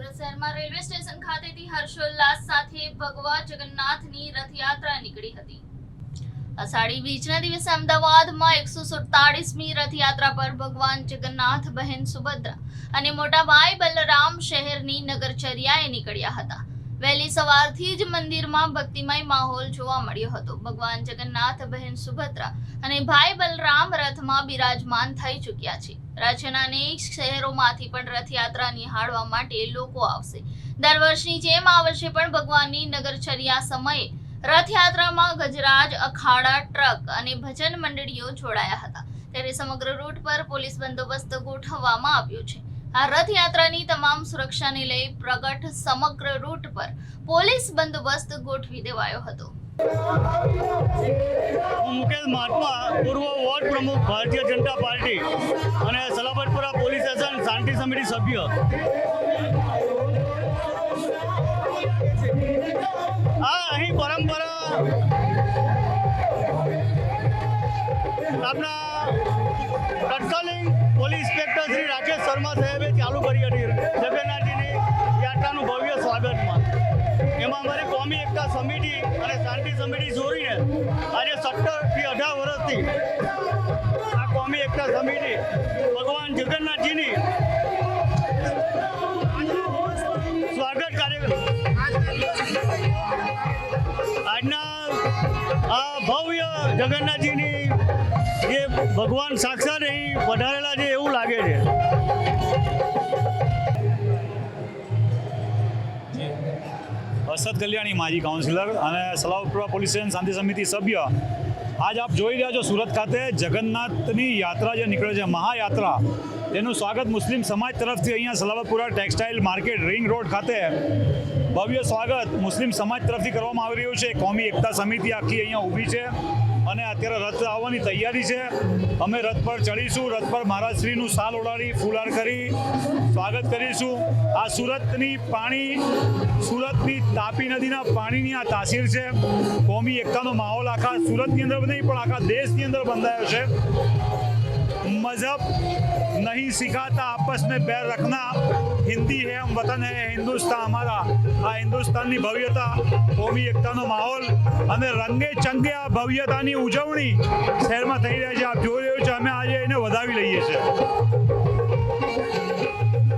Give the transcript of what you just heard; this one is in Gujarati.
સુરત શહેરમાં રેલવે સ્ટેશન ખાતેથી હર્ષોલ્લાસ સાથે ભગવાન જગન્નાથની રથયાત્રા નીકળી હતી। અષાઢી બીજના દિવસે અમદાવાદમાં 147મી રથયાત્રા પર ભગવાન જગન્નાથ, બહેન સુભદ્રા અને મોટા ભાઈ બલરામ શહેરની નગરચર્યાએ નીકળ્યા હતા। વહેલી સવારથી જ મંદિરમાં ભક્તિમય માહોલ જોવા મળ્યો હતો। ભગવાન જગન્નાથ, બહેન સુભદ્રા અને ભાઈ બલરામ રથમાં બિરાજમાન થઈ ચૂક્યા છે। રાજ્યના અનેક શહેરોમાંથી પણ રથયાત્રા નિહાળવા માટે લોકો આવશે। દર વર્ષની જેમ આ વર્ષે પણ ભગવાનની નગરચર્યા સમયે રથયાત્રામાં ગજરાજ, અખાડા, ટ્રક અને ભજન મંડળીઓ જોડાયા હતા। ત્યારે સમગ્ર રૂટ પર પોલીસ બંદોબસ્ત ગોઠવવામાં આવ્યો છે। આ રથયાત્રાની તમામ સુરક્ષાને લઈ પ્રગટ સમગ્ર રૂટ પર પોલીસ બંદોબસ્ત ગોઠવી દેવાયો હતો। મુકેશ મહાત્મા, પૂર્વ વોર્ડ પ્રમુખ, ભારતીય જનતા પાર્ટી અને સલાબતપુરા પોલીસ સ્ટેશન શાંતિ સમિતિ સભ્ય। અહીં પરંપરા આપણા તત્કાલીન પોલીસ ઇન્સ્પેક્ટર શ્રી રાકેશ શર્મા સાહેબે ચાલુ કરી હતી જગન્નાથજીની યાત્રાનું ભવ્ય સ્વાગતમાં। એમાં અમારી કોમી એકતા સમિતિ અને શાંતિ સમિતિ જોડીને આજે 17 થી 18 વર્ષથી આ કોમી એકતા સમિતિ ભગવાન જગન્નાથજીની સ્વાગત કાર્યક્રમ આજના આ ભવ્ય જગન્નાથજીની જે ભગવાન સાક્ષાત અહીં પધારેલા છે એવું લાગે છે। હર્ષદ કલ્યાણી, માજી કાઉન્સિલર અને સલાબતપુરા પોલીસ સ્ટેશન શાંતિ સમિતિ સભ્ય। આજ આપ જોઈ રહ્યા છો સુરત ખાતે જગન્નાથની યાત્રા જે નીકળે છે, મહાયાત્રા, તેનું સ્વાગત મુસ્લિમ સમાજ તરફથી અહીંયા Salabatpura textile market ring road ખાતે ભવ્ય સ્વાગત મુસ્લિમ સમાજ તરફથી કરવામાં આવી રહ્યું છે। કોમી એકતા સમિતિ આખી અહીંયા ઊભી છે અને અત્યારે રથ આવવાની તૈયારી છે। અમે રથ પર ચડીશું, રથ પર મહારાજશ્રીનું શાલ ઓઢાડી ફૂલહાર કરી સ્વાગત કરીશું। આ સુરતની તાપી નદીના પાણીની આ તાસીર છે। કોમી એકતાનો માહોલ આખા સુરતની અંદર નહીં પણ આખા દેશની અંદર બંધાયો છે। मजहब नहीं सिखाता, आपस में बैर रखना, हिंदी है हम वतन है हिंदुस्तान हमारा। આ હિન્દુસ્તાનની ભવ્યતા, કોમી એકતાનો માહોલ અને રંગે ચંગે આ ભવ્યતાની ઉજવણી શહેરમાં થઈ રહી છે। આપ જોઈ રહ્યો છો, અમે આજે એને વધાવી લઈએ છીએ।